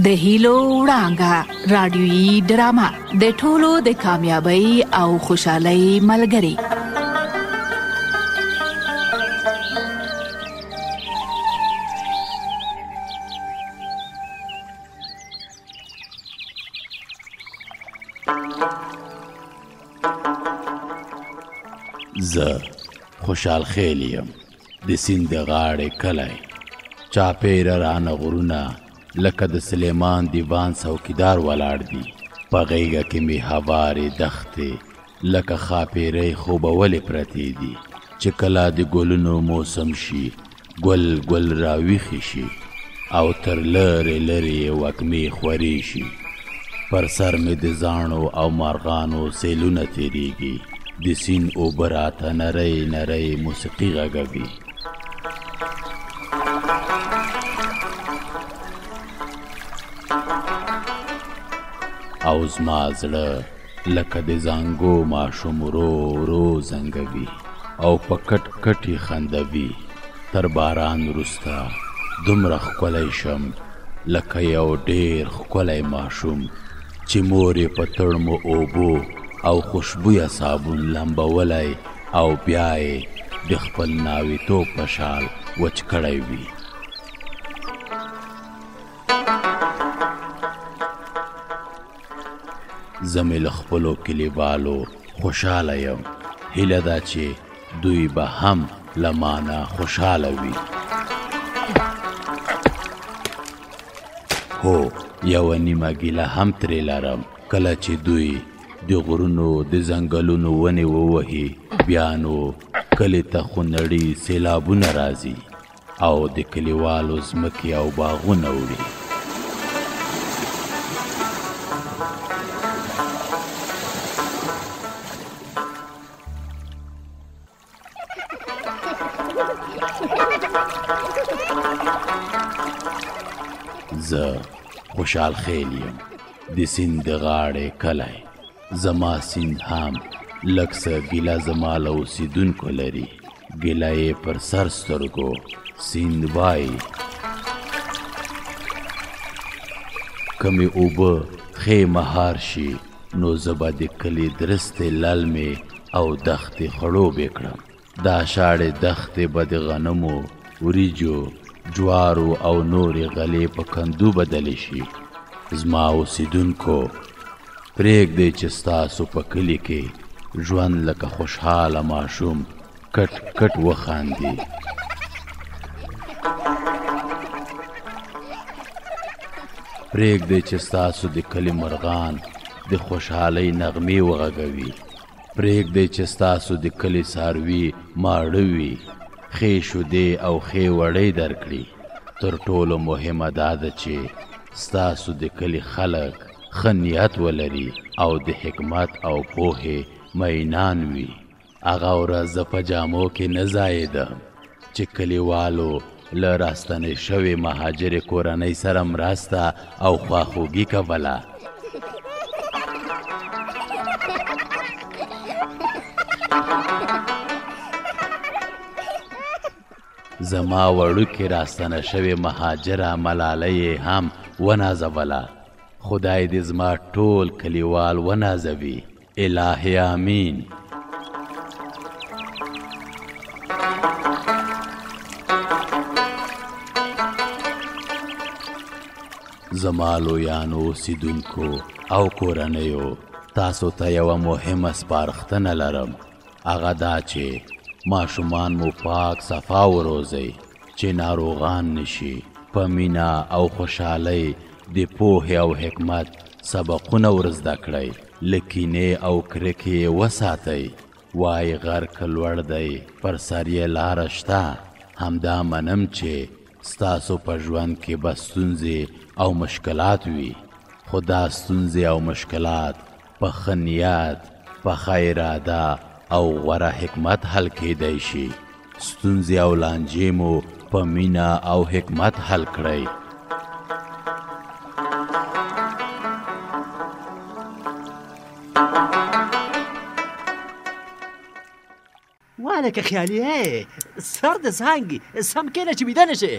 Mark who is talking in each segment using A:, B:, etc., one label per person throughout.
A: د هیلو وړانګه رادیويي ډرامه د ټولو د کامیابی او خوشحالۍ ملګری.
B: زه خوشحال خیل یم د سیند غاړې کلی چاپیره رانه غرونه لکه د سلیمان دیوان څوکیدار ولاړ دي په غیږه کې مې هوارې دښتې لکه خاپیرې خوبولې پرتې دي چې کله د ګلونو موسم شي ګل ګل راویښې شي او تر لرې لرې وږمې خورې شي پر سر مې د زاڼو او مارغانو سیلونه تیریږي د سیند اوبه راته نری نری موسیقي غږوي. او زما زړه لکه د زانګو ماشوم ورو ورو زنګوي او په کټ کټ یې خندوي. تر باران وروسته دومره ښکلی شم لکه یو ډېر ښکلی ماشوم چې مور یې په تړمو اوبو او خوشبویه صابون لمبولی او بیا یې د خپل ناویتوب په شال وچ کړی وي. زه مې له خپلو کلیوالو خوشحاله یم، هیله ده چې دوی به هم له مانه خوشحاله وي. هو یوه نیمه ګیله هم ترې لرم کله چې دوی د غرونو د ځنګلونو ونې ووهي بیا نو کلي ته خونړي سیلابونه راځي او د کلیوالو ځمکې او باغونه وړي. زه خوشحال خیل یم د سیند د غاړې کلی. زما سیند هم لږ څه ګیله زما له اوسېدونکو لري. ګیله یې پر سر سترګو سیند وایي که مې اوبه ښې مهار شي نو زه به د کلي درستې للمې او دښتې خړوبې کړم. دا شاړې دښتې به د غنمو وریجو جوارو او نورې غلې په کندو بدلې شي. زما اوسېدونکو پرېږدئ چې ستاسو په کلي کې ژوند لکه خوشحاله ماشوم کټ کټ وخاندي. پرېږدئ چې ستاسو د کلي مرغان د خوشحالۍ نغمې وغږوي. پرېږدئ چې ستاسو د کلي څاروي ماړه وي، ښې شیدې او ښې وړۍ درکړي. تر ټولو مهمه دا ده چې ستاسو د کلي خلک ښه نیت ولري او د حکمت او پوهې مینان وي. هغه ورځ زه په جامو کې نه ځایېدم چې کلیوالو له راستنې شوې مهاجرې کورنۍ سره مرسته او خواخوږي کوله. زما وړوکې راستنه شوې مهاجره ملالۍ هم ونازوله. خدای دې زما ټول کلیوال ونازوي. الهی آمین. زما لویانو اوسېدونکو او کورنیو تاسو ته یوه مهمه سپارښتنه لرم. هغه دا چې ماشومان مو پاک صفا وروزئ چې ناروغان نشي. په مینه او خوشحالۍ د پوهې او حکمت سبقونه ورزده کړئ. له کینې او کرکې وساتئ. وایي غر که لوړ دی پر سر یې لاره شته. همدا منم چې ستاسو په ژوند کې به ستونزې او مشکلات وي، خو دا ستونزې او مشکلات په ښه نیت، په ښه اراده او غوره حکمت حل کیدی شي. ستونزې او لانجې مو په مینه او حکمت حل کړئ.
C: والکه خیالیه سر د زنګ سم کینه چې بیده نشي.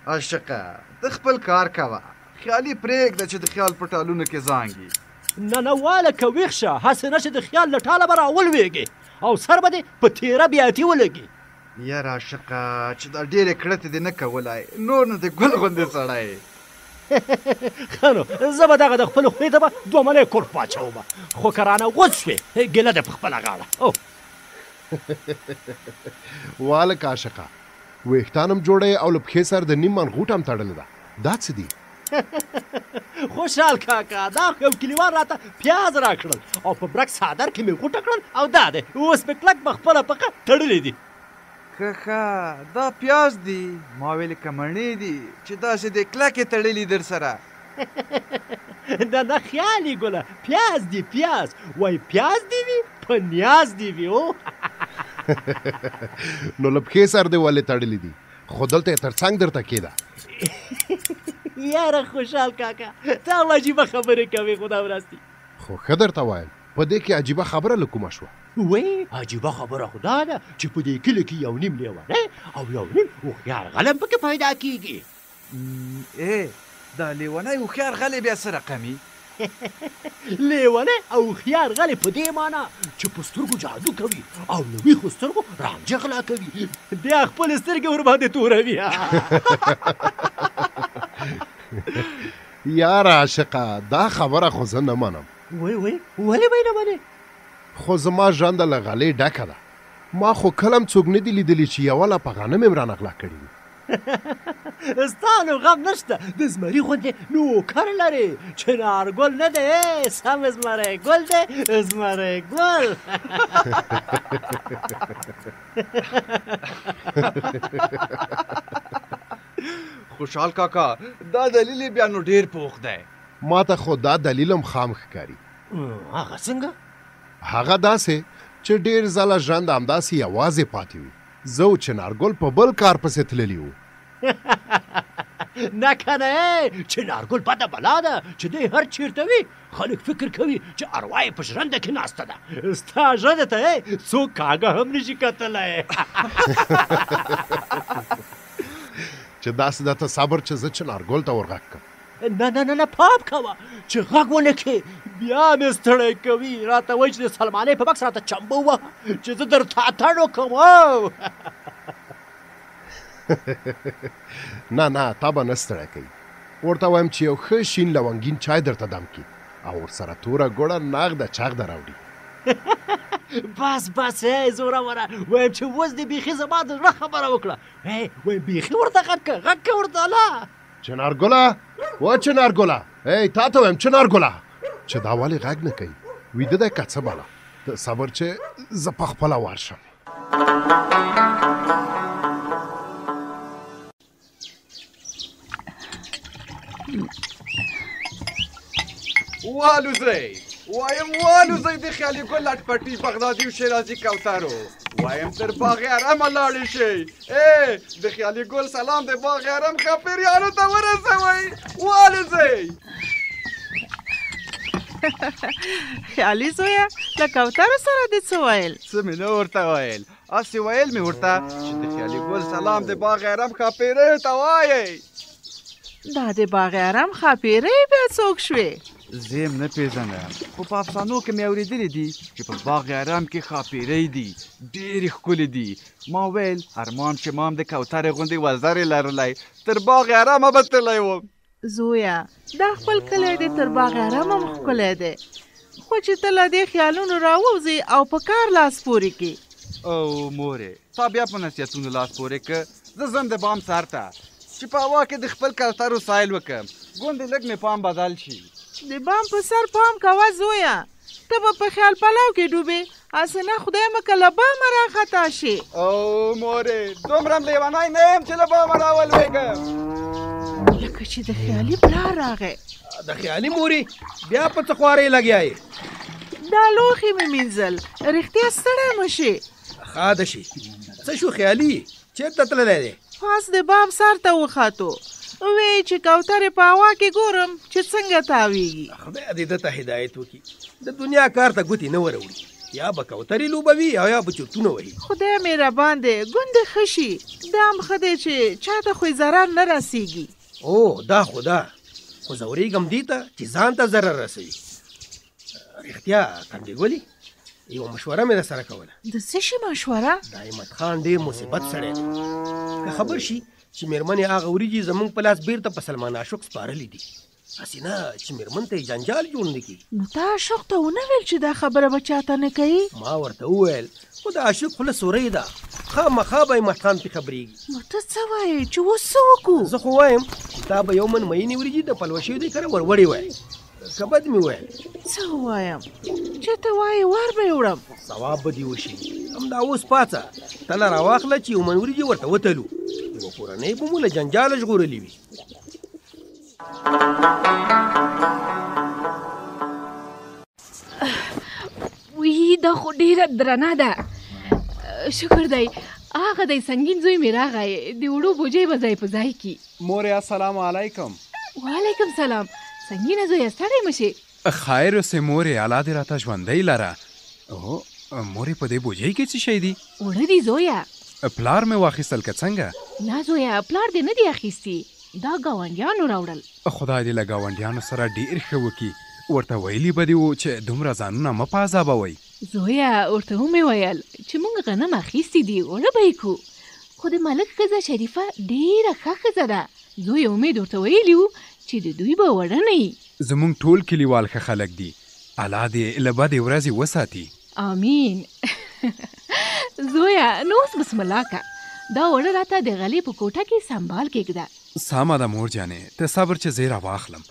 D: عاشقه د خپل کار کوه، خیالي پرېږده چې د خیال په ټالونو کې زانګي.
C: نه والکه ویښ شه، هسې نه چې د خیال له ټاله به راولوېږې او سر به دې په تیره بیاتي ولګي.
D: یاره عاشقه چې دا ډېرې کړتې دې نه کولای، نور نو د ګل غوندې سړی.
C: ښه نو زه به دغه د خپلو خولې ته به دوه ملی کورت واچوم، خو که رانه غوڅ شوې ګیله دې په خپله غاړه.
E: والکه عاشقه ویښتان هم جوړی او له پښې سره د نیم منغوټ هم تړلې ده، دا څه دي؟
C: خوشحال کاکا دا خو یو کلیوال راته پیاز راکړل او په برک څادر کې مې غوټه کړل او دا دی اوس مې کلک په خپله پښه تړلې دي.
D: ښه دا پیاز دي، ما ویلې که مڼې دي چې داسې دې کلکې تړلي در سره.
C: نه خیالي ګله، پیاز دی پیاز، وای پیاز دی وي په نیاز دی وي.
E: نو له پښې سر دې ولې تړلې دي؟ خو دلته یې تر څنګ درته کېده.
C: یاره خوشحال کاکا تا عجیبه خبرې کوې خدا وراستی.
E: خو ښه درته وایم په دې کې عجیبه خبره له کومه شوه؟
C: وی عجیبه خبره خو دا ده چې په دې کلي کې یو نیم لیونی او یو نیم هوښیار غلم پکې پیدا کېږي.
D: دا لیونی هوښیار غلی بیا څه رقمي؟
C: لیونی او هوښیار غلی په دې معنا چې په سترګو جادو کوي او له ویښو سترګو رانجه غلا کوي، بیا خپلې سترګې ورباندې توروي.
E: یاره عاشقه دا خبره خو زه نه منم.
C: ولې به نه منې؟
E: خو زما ژرنده له غلې ډکه ده، ما خو کله هم څوک نه دي لیدلي چې یوه لاپه غنم یې رانه غلا کړي وي.
C: ستا نو غم نشته، د زمري غوندې نوکر لرې، چنارګل نه دی سم زمری ګل دی، زمری ګل.
D: خوشحال کاکا دا دلیل بیا نو ډېر پوخ دی.
E: ما ته خو دا دلیل هم خام ښکاري.
C: هغه څنګه؟
E: هغه داسې چې ډېر ځله ژرنده همداسې یوازې پاتې وي، زه او چنارګل په بل کار پسې تللي وو.
C: نه کنه چنارګل بده بلا ده چې دی هر چیرته وي خلک فکر کوي چې اروا یې په ژرنده کې ناسته ده، ستا ژرنده ته څوک کاږه هم نشي کتلی.
E: چې داسې درته صبر چې زه چنارګل ته ورغږ کړم.
C: نه پام کوه چې غږ ونه کړې بیا مې ستړی کوي، راته وایي چې د سلمانۍ په بکس راته چمبه ووهه چې زه درته اتڼ وکړم.
E: نه تا به نه ستړی کوي، ورته وایم چې یو ښه شین لونګین چای درته دم کړي او ورسره توره ګوړه نغده چاغده راوړي.
C: بس زوروره، وایم چې اوس دې بیخي زما د زړه خبره وکړه، وایم بیخي ورته غږ که ورته لا
E: چنارګله و چنارګله، تا ته وایم چنارګله چې دا ولې غږ نه کوي، ویده دی که څه بله؟ ته صبر چې زه په خپله ورشم.
D: والوزئ د خیالي ګل لټپټي بغدادي او شیرازي کوترو، وایم تر باغ ارم لاړې شئ. د خیالي ګل سلام د باغ ارم ښاپیریانو ته ورسوئ. والوزئ
F: خیالي زویه له کوترو سره دې څه ویل؟
D: څه مې نه ورته ویل، هسې ویل مې ورته چې د خیالي ګل سلام د باغ ارم ښاپیریو ته وایئ.
F: دا د باغ ارم ښاپیرۍ بیا څوک شوې؟
D: زه یې نه پېژنم، خو په افسانو کې مې اورېدلي دي چې په باغ ارم کې ښاپیرۍ دي، ډېرې ښکلې دي. ما ویل ارمان چې ما هم د کوترې غوندې وزرې لرلی تر باغ ارمه به تللی وم.
F: زویه دا خپل کلی دی تر باغ ارم هم ښکلی دی، خو چې ته له دې خیالونو راووځې او په کار لاس پورې کړې.
D: او مورې تا بیا په نصیحتونو لاس پورې که، زه ځم د بام سر ته چې په هوا کې د خپل کوترو سایل وکړم، ګوندې لږ مې پام بدل شي.
F: د بام په سر پام کوه زویه، ته به په خیال پلاو کې ډوبې، هسې نه خدای مکه له بامه راخطا شي.
D: او مورې دومره م لیونی نه یم چې له بامه راولوېږم.
F: لکه چې د خیالي پلار راغی.
G: د خیالي مورې بیا په څه خوارې لګیا یې؟
F: دا لوښي مې مینځل، رښتیا ستړی مه شي.
G: ښه ده شي، څه شو خیالي چېرته تللی دی؟
F: پاس د بام سر ته وختو، وی چې کوترې په هوا کې ګورم چې څنګه تاویږي.
G: خدای دې ده ته هدایت وکړي، د دنیا کار ته ګوتې نه وروړي، یا به کوترې لوبوي او یا به چرتونه وهي.
F: خدای مهربان دی، ګوندې ښه شي، دا هم ښه دی چې چا ته خو ضرر نه رسیږي.
G: او دا خو ده، خو زورېږم دې ته چې ځان ته ضرر رسوي. رښتیا کندې ګلې یوه مشوره مې در سره کوله.
F: د څه شي مشوره؟
G: دا احمد خان ډېر مصیبت سړی دی. که خبر شي چې مېرمنې هغه وریجې زموږ په لاس بیرته په سلمان عاشق سپارلي دي، هسې نه چې مېرمن ته یې جنجال جوړ نه کړي.
F: نو تا عاشق ته ونه ویل چې دا خبره به چاته نه کوي؟
G: ما ورته وویل خو د عاشق خوله سوری ده، خامخا به احمد خان پې خبرېږي.
F: نو ته څه وایې چې اوس څه وکړو؟
G: زه خو وایم چې تا به یو من مینې وریجې د پلوشیو دی کره وروړې وای. که بد مې وویل
F: څه ووایم چې ته وایې ور به یې وړم.
G: ثواب به دې وشي. همدا اوس پاڅه تله راواخله چې یو من وریجې ورته وتلو. یوه کورنۍ به مو له جنجاله ژغورلې وي.
H: وی دا خو ډیره درنه ده. شکر دی هغه دی سنګین زوی مې راغی د وړو بوجۍ به ځای په ځای کي.
I: مورې السلام علیکم.
H: وعلیکم سلام. سنګینه زویه ستړی مه شې.
I: خیر اوسې مورې الله دې راته ژوندی لره. مورې په دې بوجۍ کې څه شی دي؟
H: اوړه دي زویه.
I: پلار مې واخیستل که څنګه؟
H: نه زویه پلار دې نه دی اخیستي، دا ګاونډیانو راوړل.
I: خدای دې له ګاونډیانو سره ډېر ښه وکړي. ورته ویلي به دې وو چې دومره ځانونه مه په عذابوئ.
H: زویه ورته ومې ویل چې موږ غنم اخیستي دي اوړه به یې کړو، خو د ملک ښځه شریفه ډېره ښه ښځه ده. زوی امید ورته ویلي وو چې د دوی به وړه نه وي.
I: زموږ ټول کلیوال ښه خلک دي. الله دې له بدې ورځې وساتي.
H: آمین. زویه نو اوس بسم الله که دا وړه راته د غلې په کوټه کې سنبال کېږده.
I: سمه ده مور جانې ته صبر چې زه یې راواخلم.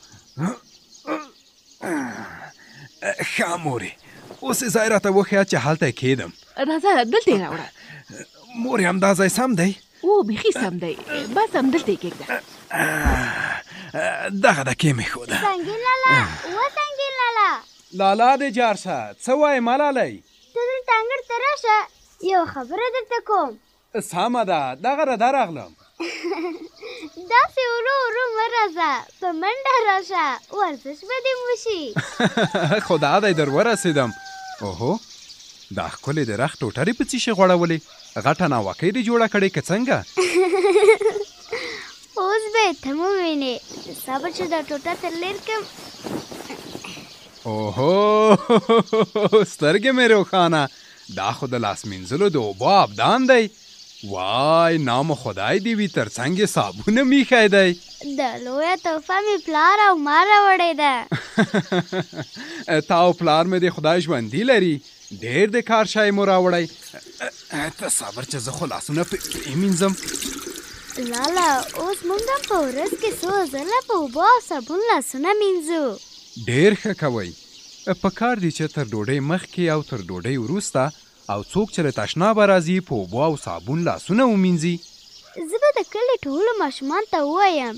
I: ښه مورې اوس یې ځای راته وښیه چې هلته یې کېدم.
H: راځه دلته یې راوړه.
I: مورې همدا ځای سم دی؟
H: او بیخي سم دی، بس همدلته یې کېږده.
I: دغه ده کې مې ښوده.
J: سنګین لالا و سنګین لالا.
I: لالا دې جار شه څه وایې ملالۍ؟
J: ته دلته انګړ ته راشه یو خبره درته کوم.
I: سمه ده دغه رده راغلم.
J: داسې ورو ورو مه راځه، په منډه راشه، ورزش به دې وشي.
I: خدا دی در ورسېدم. اوهو دا ښکلې د رخ ټوټرې په څه شي غوړولې؟ غټه ناوکۍ دې جوړه کړې که څنګه؟
J: اوس به یې ته ووینې، صبر چې دا ټوټه تر لیر کړم.
I: اوهو سترګې مې روښانه. دا خو د لاس مینځلو د اوبو ابدان دی. وای نام خدای دې وي تر څنګ یې صابون هم ایښی دی.
J: د لویه تحفه مې پلار او ما راوړې ده.
I: تا او پلار مې د خدای ژوندي لري، ډېر د کار شی مو راوړی. ته صبر چې زه خو لاسونه پرې مینځم.
J: لالا اوس موږ هم په ورځ کې څو ځله په اوبو او صابون لاسونه مینځو.
I: ډېر ښه کوئ. په کار دی چې تر ډوډۍ مخکې او تر ډوډۍ وروسته او څوک چې له تشناب راځي په اوبو او صابون لاسونه ومینځي.
J: زه به د کلي ټولو ماشومان ته ووایم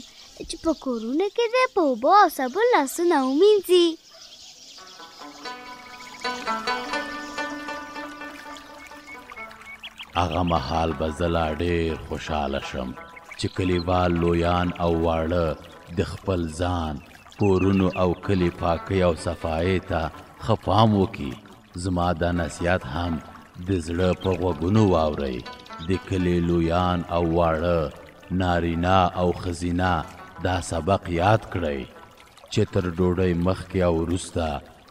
J: چې په کورونو کې دې په اوبو او صابون لاسونه ومینځي.
B: هغه مهال به زه لا ډېر خوشحاله شم چې کلیوال لویان او واړه د خپل ځان کورونو او کلی پاکۍ او صفایۍ ته ښه پام وکړي. زما دا نصیحت هم د زړه په غوږونو واورئ. د کلي لویان او واړه نارینه او ښځینه دا سبق یاد کړئ چې تر ډوډۍ مخکې او وروسته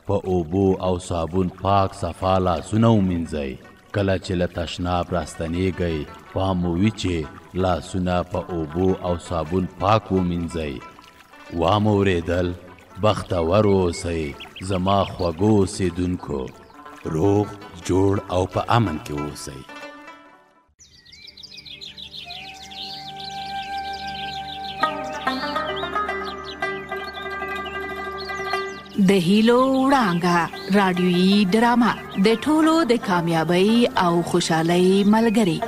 B: په اوبو او صابون پاک صفا لاسونه ومینځئ. کله چې له تشناب راستنیږئ پام مو وي چې لاسونه په اوبو او صابون پاک ومینځئ. وامو اورېدل بختور اوسئ زما خوږو اوسېدونکو. روغ جوړ او په امن کې اوسئ.
A: د هیلو وړانګه رادیويي ډرامه د ټولو د کامیابی او خوشحالۍ ملګری.